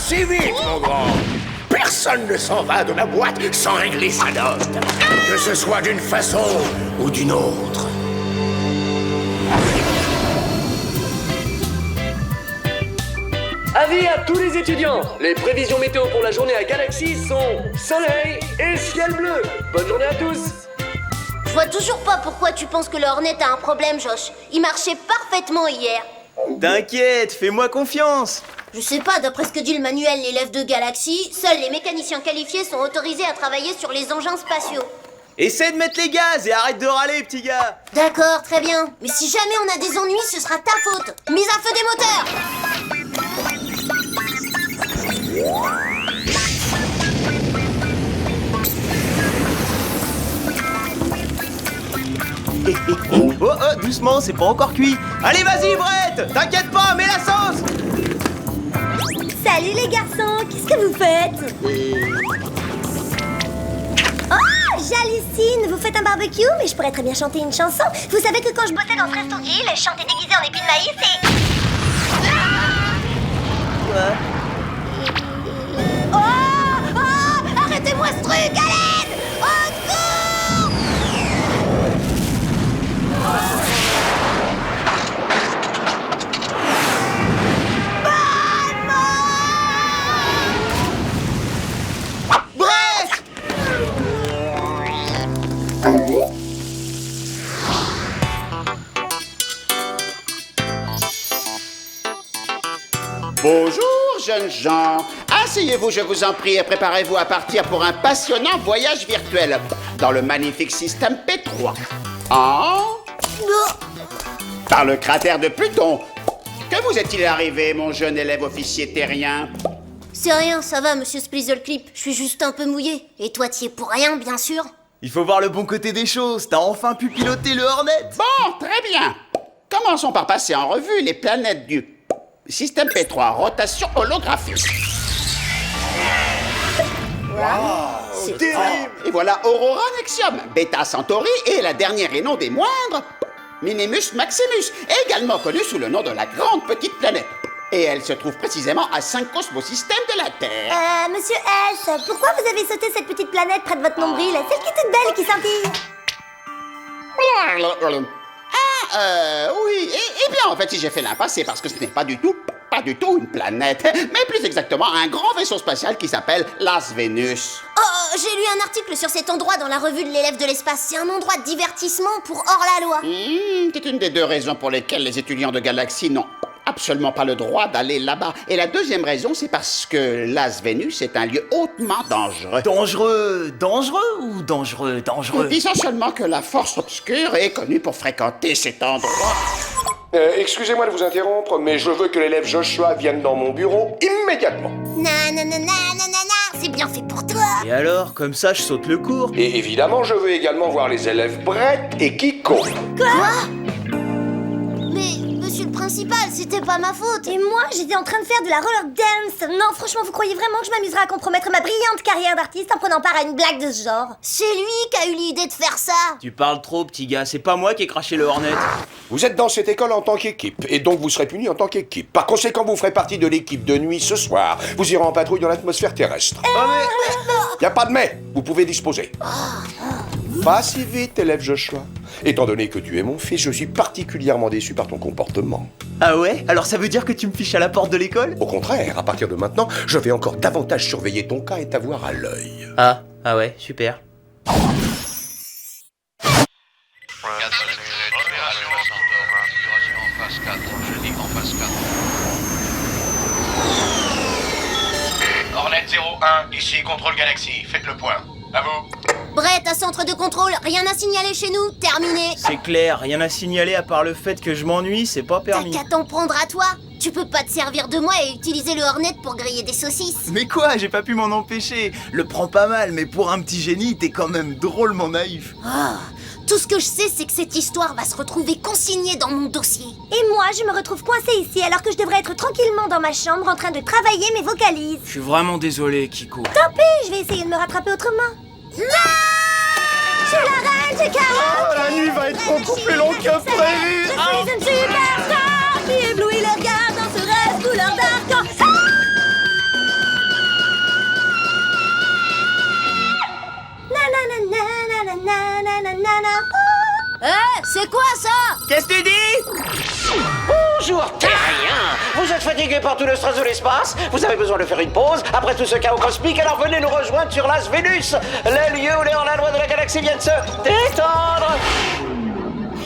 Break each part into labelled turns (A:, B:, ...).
A: si vite, mon grand. Personne ne s'en va de la boîte sans régler sa note. Que ce soit d'une façon ou d'une autre.
B: Avis à tous les étudiants, les prévisions météo pour la journée à Galaxy sont soleil et ciel bleu. Bonne journée à tous.
C: Je vois toujours pas pourquoi tu penses que le Hornet a un problème, Josh. Il marchait parfaitement hier.
D: T'inquiète, fais-moi confiance.
C: Je sais pas, d'après ce que dit le manuel l'élève de Galaxy, seuls les mécaniciens qualifiés sont autorisés à travailler sur les engins spatiaux.
D: Essaie de mettre les gaz et arrête de râler, petit gars.
C: D'accord, très bien. Mais si jamais on a des ennuis, ce sera ta faute. Mise à feu des moteurs.
D: Oh, doucement, c'est pas encore cuit. Allez, vas-y, Brett. T'inquiète pas, mets la sauce.
E: Salut les garçons, qu'est-ce que vous faites? Oh, j'hallucine. Vous faites un barbecue, mais je pourrais très bien chanter une chanson. Vous savez que quand je bossais dans Presto Grill, je chantais déguisée en épis de maïs et... Oh, oh, arrêtez-moi ce truc, à l'aide! Au secours!
D: Brett!
F: Bonjour, jeunes gens. Asseyez-vous, je vous en prie, et préparez-vous à partir pour un passionnant voyage virtuel dans le magnifique système P3. Par le cratère de Pluton. Que vous est-il arrivé, mon jeune élève officier terrien?
C: C'est rien, ça va, monsieur Splizzleclip. Je suis juste un peu mouillé. Et toi, t'y es pour rien, bien sûr.
D: Il faut voir le bon côté des choses. T'as enfin pu piloter le Hornet.
F: Bon, très bien. Commençons par passer en revue les planètes du système P3, rotation holographique.
C: C'est
D: Terrible.
F: Et voilà Aurora Nexium, Beta Centauri et la dernière et non des moindres, Minimus Maximus, également connue sous le nom de la grande petite planète. Et elle se trouve précisément à 5 cosmosystèmes de la Terre.
E: Monsieur S, pourquoi vous avez sauté cette petite planète près de votre nombril? Celle qui est toute belle, qui scintille.
F: Oui, et bien en fait si j'ai fait l'impasse, c'est parce que ce n'est pas du tout une planète, mais plus exactement un grand vaisseau spatial qui s'appelle Las Vénus.
C: Oh, j'ai lu un article sur cet endroit dans la revue de l'élève de l'espace. C'est un endroit de divertissement pour hors-la-loi.
F: C'est une des deux raisons pour lesquelles les étudiants de Galaxy n'ont absolument pas le droit d'aller là-bas. Et la deuxième raison, c'est parce que Las Vénus est un lieu hautement dangereux.
D: Dangereux ou dangereux?
F: Disons seulement que la force obscure est connue pour fréquenter cet endroit.
A: Excusez-moi de vous interrompre, mais je veux que l'élève Joshua vienne dans mon bureau immédiatement.
C: Nanana, c'est bien fait pour toi.
D: Et alors, comme ça, je saute le cours.
A: Et évidemment, je veux également voir les élèves Brett et Kiko.
C: Mais, monsieur le principal, c'était pas ma faute.
E: Et moi, j'étais en train de faire de la roller dance. Non, franchement, vous croyez vraiment que je m'amuserai à compromettre ma brillante carrière d'artiste en prenant part à une blague de ce genre?
C: C'est lui qui a eu l'idée de faire ça.
D: Tu parles trop, petit gars. C'est pas moi qui ai craché le Hornet.
A: Vous êtes dans cette école en tant qu'équipe, et donc vous serez puni en tant qu'équipe. Par conséquent, vous ferez partie de l'équipe de nuit ce soir. Vous irez en patrouille dans l'atmosphère terrestre. Y a pas de mais, vous pouvez disposer. Pas si vite, élève Joshua. Étant donné que tu es mon fils, je suis particulièrement déçu par ton comportement.
D: Ah ouais? Alors ça veut dire que tu me fiches à la porte de l'école?
A: Au contraire, à partir de maintenant, je vais encore davantage surveiller ton cas et t'avoir à l'œil.
D: Ah ouais, super.
G: Hornet 01, ici Contrôle Galaxy, faites le point. À vous.
C: Brett, à centre de contrôle, rien à signaler chez nous, terminé.
D: C'est clair, rien à signaler à part le fait que je m'ennuie, c'est pas
C: T'as
D: permis.
C: qu'à t'en prendre à toi. Tu peux pas te servir de moi et utiliser le Hornet pour griller des saucisses.
D: Mais quoi, j'ai pas pu m'en empêcher. Le prends pas mal, mais pour un petit génie, t'es quand même drôlement naïf.
C: Tout ce que je sais, c'est que cette histoire va se retrouver consignée dans mon dossier.
E: Et moi, je me retrouve coincée ici alors que je devrais être tranquillement dans ma chambre en train de travailler mes vocalises.
D: Je suis vraiment désolé, Kiko.
E: Tant pis, je vais essayer de me rattraper autrement. Non! Je suis la reine du chaos!
D: La nuit va être beaucoup plus longue que prévu.
E: Je suis une superstar qui éblouit le regard dans ce rêve couleur d'arc. nanana.
C: C'est quoi ça?
D: Qu'est-ce que tu dis?
H: Bonjour, terrien! Vous êtes fatigué par tout le stress de l'espace? Vous avez besoin de faire une pause après tout ce chaos cosmique? Alors venez nous rejoindre sur Las Vénus, le lieu où les hors-la-loi de la galaxie viennent se détendre!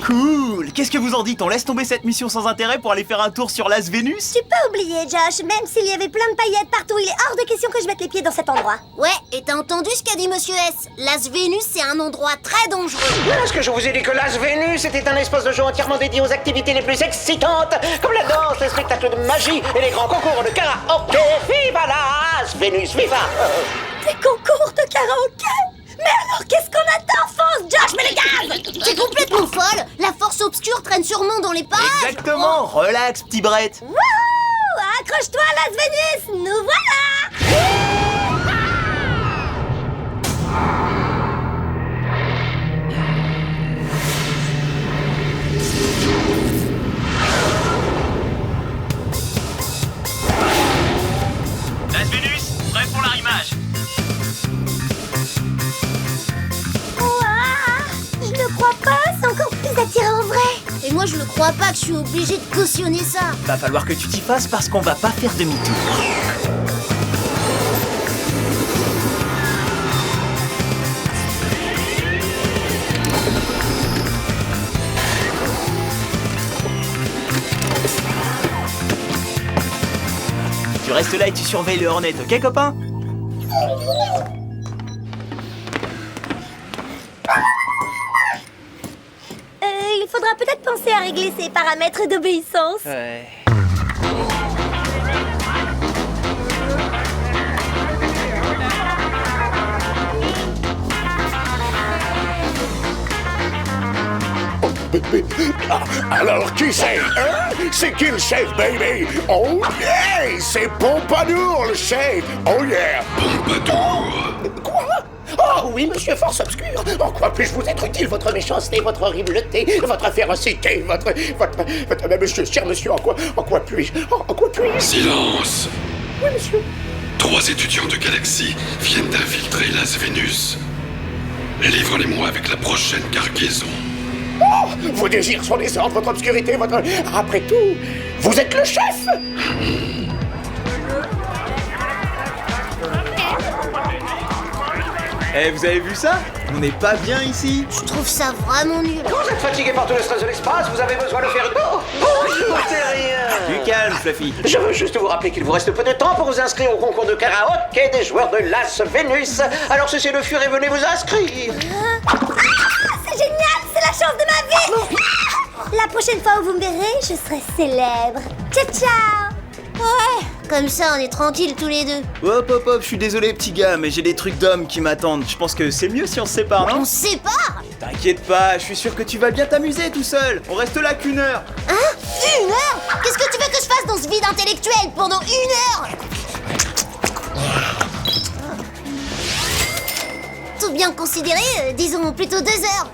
D: Cool. Qu'est-ce que vous en dites? On laisse tomber cette mission sans intérêt pour aller faire un tour sur Las Vénus?
E: Tu peux oublier, Josh. Même s'il y avait plein de paillettes partout, il est hors de question que je mette les pieds dans cet endroit.
C: Ouais, et t'as entendu ce qu'a dit Monsieur S? Las Vénus, c'est un endroit très dangereux.
H: Est-ce que je vous ai dit que Las Vénus était un espace de jeu entièrement dédié aux activités les plus excitantes, comme la danse, les spectacles de magie et les grands concours de karaoké? Viva Las Vénus, viva!
E: Des concours de karaoké? Mais alors, qu'est-ce qu'on attend, fonce, Josh, mets les gaz!
C: T'es complètement folle. La force obscure traîne sûrement dans les parages.
D: Exactement. Relax, petit Brett.
E: Wouhou! Accroche-toi, Las Vénus! Nous voilà!
D: Las Vénus, prêt pour l'arrimage.
E: Ouah! Je ne crois pas, c'est encore plus attirant en vrai.
C: Et moi, je ne crois pas que je suis obligée de cautionner ça.
D: Va falloir que tu t'y fasses parce qu'on va pas faire demi-tour. Tu restes là et tu surveilles le Hornet, ok copain?
E: Il faudra peut-être penser à régler ses paramètres d'obéissance.
D: Ouais.
A: Alors qui c'est? Hein? C'est qui le chef, baby? Oh yeah! C'est Pompadour, le chef! Oh yeah! Pompadour!
F: Quoi? Oh oui, monsieur Force Obscure. En quoi puis-je vous être utile? Votre méchanceté, votre horribilité, votre férocité, votre... Mais monsieur, cher monsieur, en quoi puis-je? En quoi puis-je?
I: Silence!
F: Oui, monsieur.
I: 3 étudiants de Galaxie viennent d'infiltrer Las Vénus. Livre-les-moi avec la prochaine cargaison.
F: Oh, vos désirs sont des ordres, votre obscurité, votre... Après tout, vous êtes le chef!
D: Eh, vous avez vu ça? On n'est pas bien ici.
C: Je trouve ça vraiment nul.
H: Vous êtes fatigué par tout le stress de l'espace? Vous avez besoin de faire une... Oh, bonjour, terrien!
D: Du calme, Fluffy.
H: Je veux juste vous rappeler qu'il vous reste peu de temps pour vous inscrire au concours de karaoké des joueurs de Las Vénus. Alors cessez de fuir et venez vous inscrire.
E: C'est génial, c'est la chance de ma vie! La prochaine fois où vous me verrez, je serai célèbre. Ciao, ciao!
C: Ouais, comme ça, on est tranquilles tous les deux.
D: Hop, hop, hop, je suis désolé, petit gars, mais j'ai des trucs d'hommes qui m'attendent. Je pense que c'est mieux si on se sépare, non?
C: On se sépare?
D: T'inquiète pas, je suis sûr que tu vas bien t'amuser tout seul. On reste là qu'1 heure.
C: Hein? 1 heure? Qu'est-ce que tu veux que je fasse dans ce vide intellectuel pendant 1 heure? Tout bien considéré, disons plutôt 2 heures.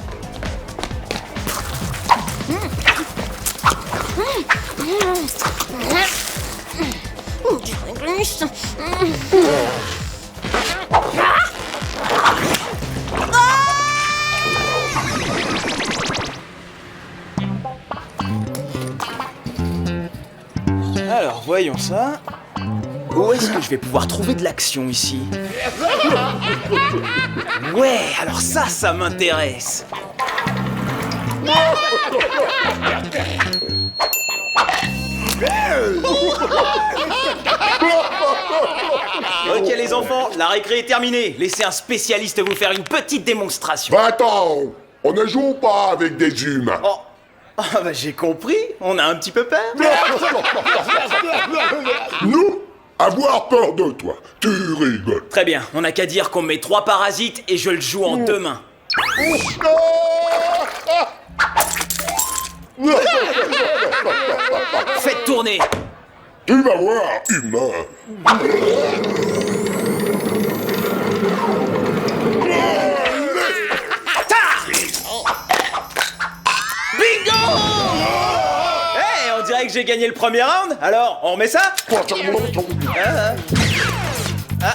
D: Alors, voyons ça. Où est-ce que je vais pouvoir trouver de l'action ici? Ouais, alors ça m'intéresse. Ok les enfants, la récré est terminée. Laissez un spécialiste vous faire une petite démonstration.
J: Bah attends, on ne joue pas avec des humains.
D: Oh, ah bah j'ai compris, on a un petit peu peur.
J: Nous, avoir peur de toi, tu rigoles.
D: Très bien, on n'a qu'à dire qu'on met 3 parasites et je le joue en 2 mains. Faites tourner.
J: Tu vas voir, humain.
D: Bingo! Hey, on dirait que j'ai gagné le premier round. Alors, on remet ça?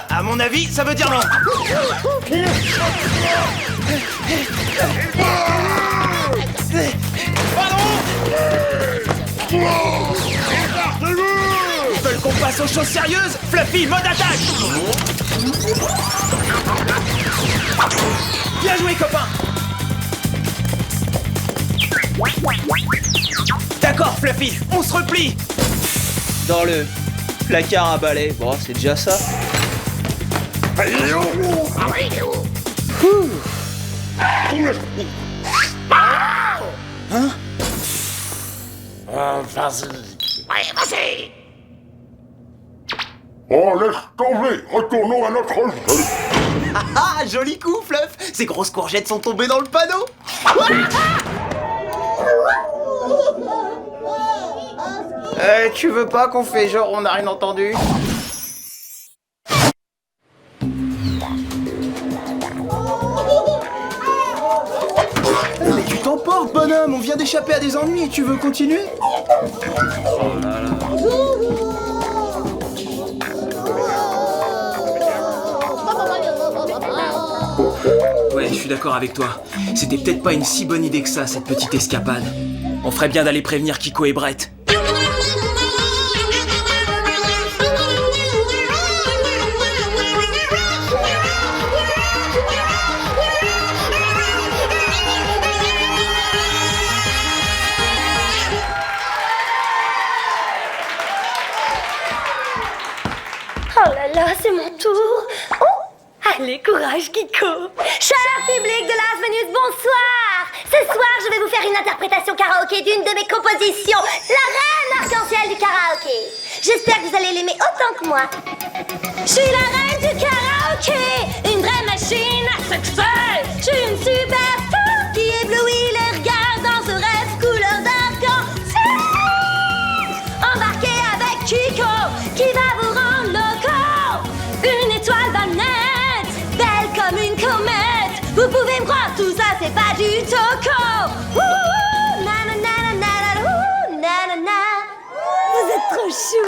D: À mon avis, ça veut dire non. aux choses sérieuses, Fluffy, mode attaque. Bien joué, copain. D'accord, Fluffy, on se replie. Dans le placard à balai. Bon, c'est déjà ça. Hein?
G: Vas-y.
J: Oh, laisse tomber. Retournons à notre jeu.
D: Ah, joli coup, Fluff. Ces grosses courgettes sont tombées dans le panneau. Tu veux pas qu'on fait genre on n'a rien entendu? Mais tu t'emportes, bonhomme. On vient d'échapper à des ennuis et tu veux continuer? Oh là là. Ouais, je suis d'accord avec toi. C'était peut-être pas une si bonne idée que ça, cette petite escapade. On ferait bien d'aller prévenir Kiko et Brett.
E: Oh là là, c'est mon tour. Oh, allez, courage, Kiko. Cher public de Las Vénus, bonsoir. Ce soir, je vais vous faire une interprétation karaoké d'une de mes compositions, la reine arc-en-ciel du karaoké. J'espère que vous allez l'aimer autant que moi. Je suis la reine du karaoké, une vraie machine à succès. Je suis une superstar qui éblouit les regards dans ce rêve couleur d'arc-en-ciel. Embarquez avec Kiko, qui va vous rendre loco. Une étoile banette, belle comme une comète. Vous pouvez me croire, tout ça c'est pas du toco. Ouh, na na na na na, ouh, na na na. Vous êtes trop chou.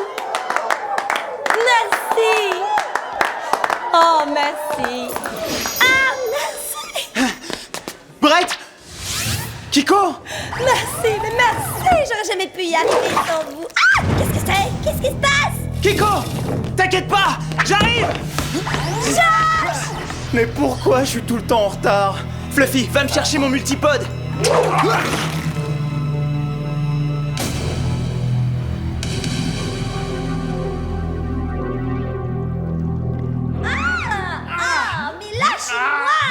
E: Merci. Oh, merci. Ah, merci.
D: Brett! Kiko!
E: Merci, mais merci. J'aurais jamais pu y arriver sans vous. Ah, qu'est-ce que c'est? Qu'est-ce qui se passe?
D: Kiko! T'inquiète pas! J'arrive!
E: Josh!
D: Mais pourquoi je suis tout le temps en retard? Fluffy, va me chercher mon multipode!
E: Mais lâchez-moi!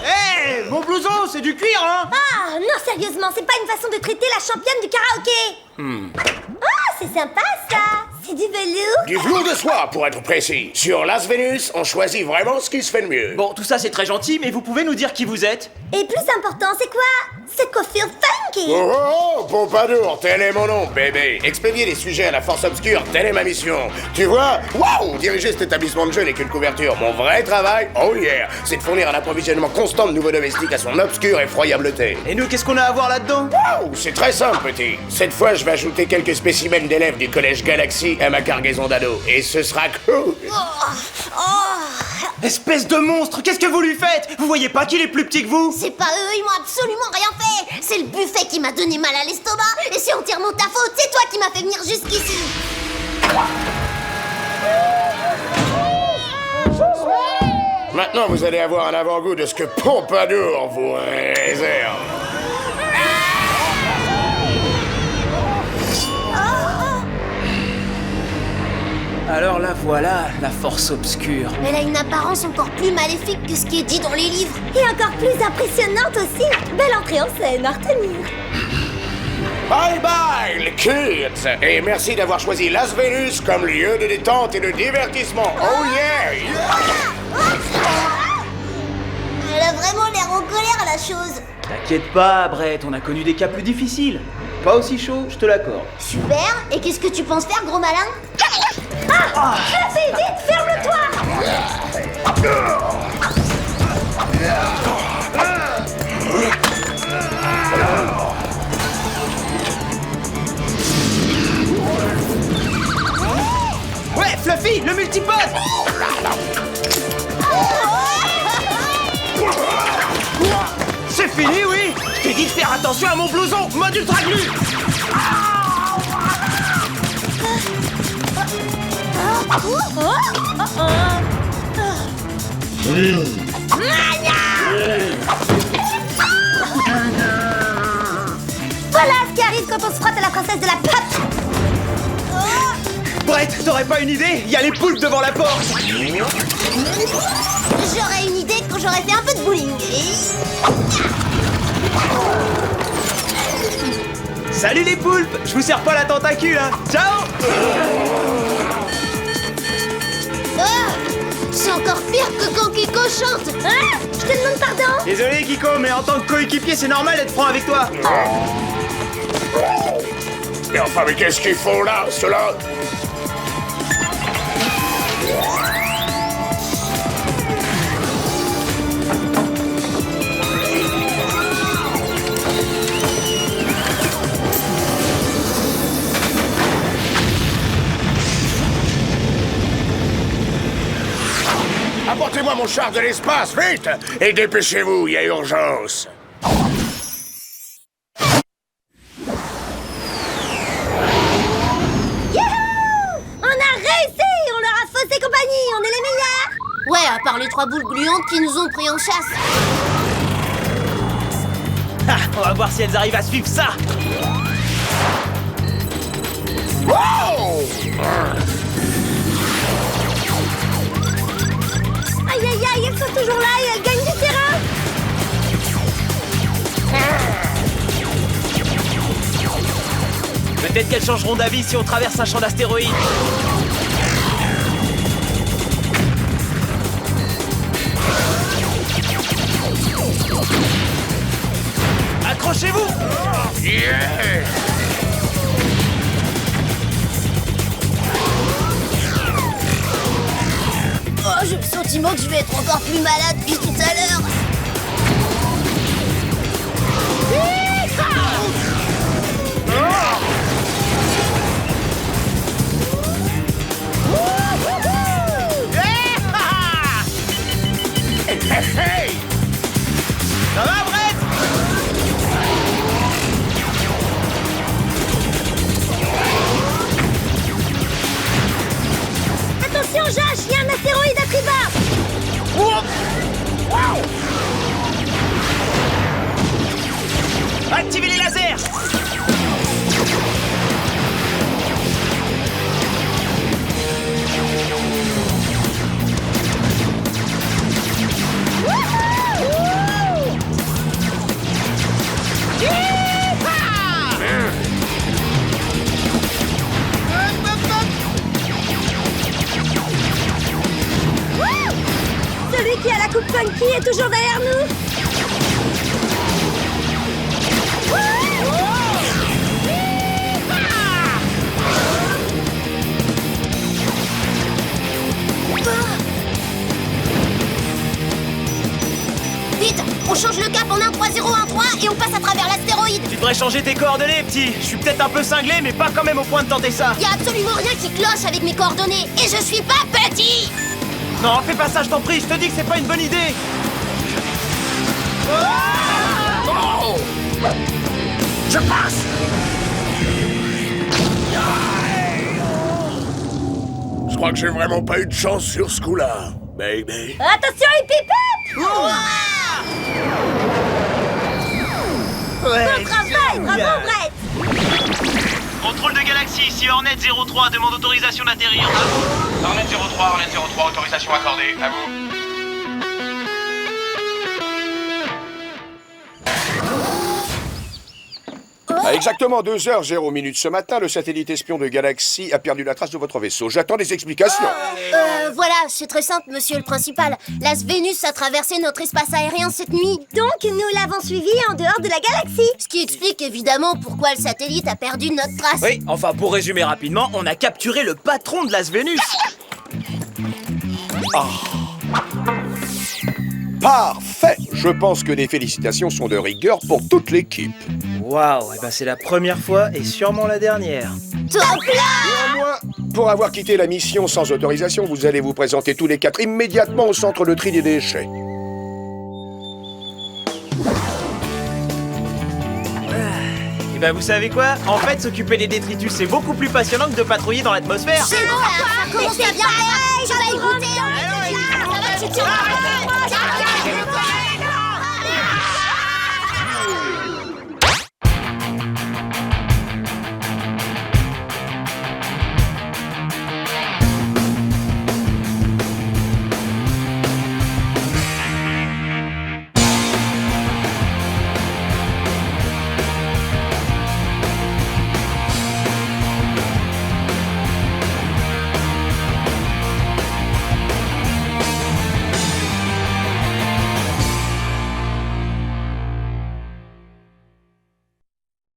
D: Hé! Mon blouson, c'est du cuir, hein?
E: Ah, non, sérieusement, c'est pas une façon de traiter la championne du karaoké. Ah, c'est sympa, ça. C'est du velours.
A: Du velours de soie, pour être précis. Sur Las Vénus, on choisit vraiment ce qui se fait de mieux.
D: Bon, tout ça c'est très gentil, mais vous pouvez nous dire qui vous êtes?
E: Et plus important, c'est quoi? Cette coiffure funky.
A: Oh, oh, oh, Pompadour, tel est mon nom, bébé. Expédier les sujets à la force obscure, telle est ma mission. Tu vois, waouh, diriger cet établissement de jeu n'est qu'une couverture. Mon vrai travail, oh yeah, c'est de fournir un approvisionnement constant de nouveaux domestiques à son obscure effroyableté.
D: Et nous, qu'est-ce qu'on a à voir là-dedans?
A: Waouh, c'est très simple, petit. Cette fois, je vais ajouter quelques spécimens d'élèves du collège Galaxy à ma cargaison d'ados. Et ce sera cool.
D: Espèce de monstre, qu'est-ce que vous lui faites? Vous voyez pas qu'il est plus petit que vous?
C: C'est pas eux, ils m'ont absolument rien fait. C'est le buffet qui m'a donné mal à l'estomac. Et c'est entièrement ta faute, c'est toi qui m'as fait venir jusqu'ici.
A: Maintenant, vous allez avoir un avant-goût de ce que Pompadour vous réserve.
D: Alors là, voilà, la force obscure.
C: Elle a une apparence encore plus maléfique que ce qui est dit dans les livres.
E: Et encore plus impressionnante aussi. Belle entrée en scène, à retenir.
A: Bye bye, les kids! Et merci d'avoir choisi Las Vénus comme lieu de détente et de divertissement. Oh yeah!
C: Elle a vraiment l'air en colère, la chose.
D: T'inquiète pas, Brett, on a connu des cas plus difficiles. Pas aussi chaud, je te l'accorde.
C: Super. Et qu'est-ce que tu penses faire, gros malin?
E: Ah, vas-y, vite, ferme-toi.
D: Ouais, Fluffy, le multipode! C'est fini, oui! Je t'ai dit de faire attention à mon blouson, mode ultra glue!
E: Voilà ce qui arrive quand on se frotte à la princesse de la pâte.
D: Brett, t'aurais pas une idée? Il y a les poulpes devant la porte.
C: J'aurais une idée quand j'aurais fait un peu de bowling.
D: Salut les poulpes. Je vous serre pas la tentacule, hein. Ciao.
C: C'est encore pire que quand Kiko chante.
E: Hein? Je te demande pardon.
D: Désolé Kiko, mais en tant que coéquipier, c'est normal d'être franc avec toi.
J: Mais enfin, mais qu'est-ce qu'ils font là, ceux-là? Apportez-moi mon char de l'espace, vite! Et dépêchez-vous, il y a urgence!
E: Youhou! On a réussi! On leur a faussé compagnie! On est les meilleurs!
C: Ouais, à part les 3 boules gluantes qui nous ont pris en chasse.
D: Ah, on va voir si elles arrivent à suivre ça.
E: Aïe aïe aïe, elles sont toujours là et elles gagnent du terrain!
D: Peut-être qu'elles changeront d'avis si on traverse un champ d'astéroïdes. Accrochez-vous!
C: Oh, j'ai le sentiment que je vais être encore plus malade que tout à l'heure.
D: Ça va, Brett?
E: Attention, Josh, il y a un astéroïde à tribord!
D: Activez les lasers!
E: Celui qui a la coupe funky est toujours derrière nous!
C: Vite, on change le cap en 1-3-0-1-3 et on passe à travers l'astéroïde.
D: Tu devrais changer tes coordonnées, petit. Je suis peut-être un peu cinglé, mais pas quand même au point de tenter ça.
C: Y a absolument rien qui cloche avec mes coordonnées et je suis pas petit.
D: Non, fais pas ça, je t'en prie. Je te dis que c'est pas une bonne idée.
J: Oh! Je passe! Je crois que j'ai vraiment pas eu de chance sur ce coup-là, baby.
E: Attention, les pipettes! Bon travail, bravo, Brett!
D: Contrôle de galaxie, ici Hornet 03, demande autorisation d'atterrir.
G: Hornet 03, autorisation accordée, à vous.
A: À exactement 2h00 ce matin, le satellite espion de Galaxy a perdu la trace de votre vaisseau. J'attends des explications.
C: Voilà, c'est très simple, monsieur le principal. Las Vénus a traversé notre espace aérien cette nuit.
E: Donc, nous l'avons suivi en dehors de la galaxie.
C: Ce qui explique évidemment pourquoi le satellite a perdu notre trace.
D: Oui, enfin, pour résumer rapidement, on a capturé le patron de Las Vénus.
A: Parfait. Je pense que les félicitations sont de rigueur pour toute l'équipe.
D: Waouh, c'est la première fois et sûrement la dernière.
C: Top là!
A: Néanmoins, pour avoir quitté la mission sans autorisation, vous allez vous présenter tous les 4 immédiatement au centre de tri des déchets.
D: Et bah vous savez quoi? En fait, s'occuper des détritus, c'est beaucoup plus passionnant que de patrouiller dans l'atmosphère.
C: C'est bon, ça commence à bien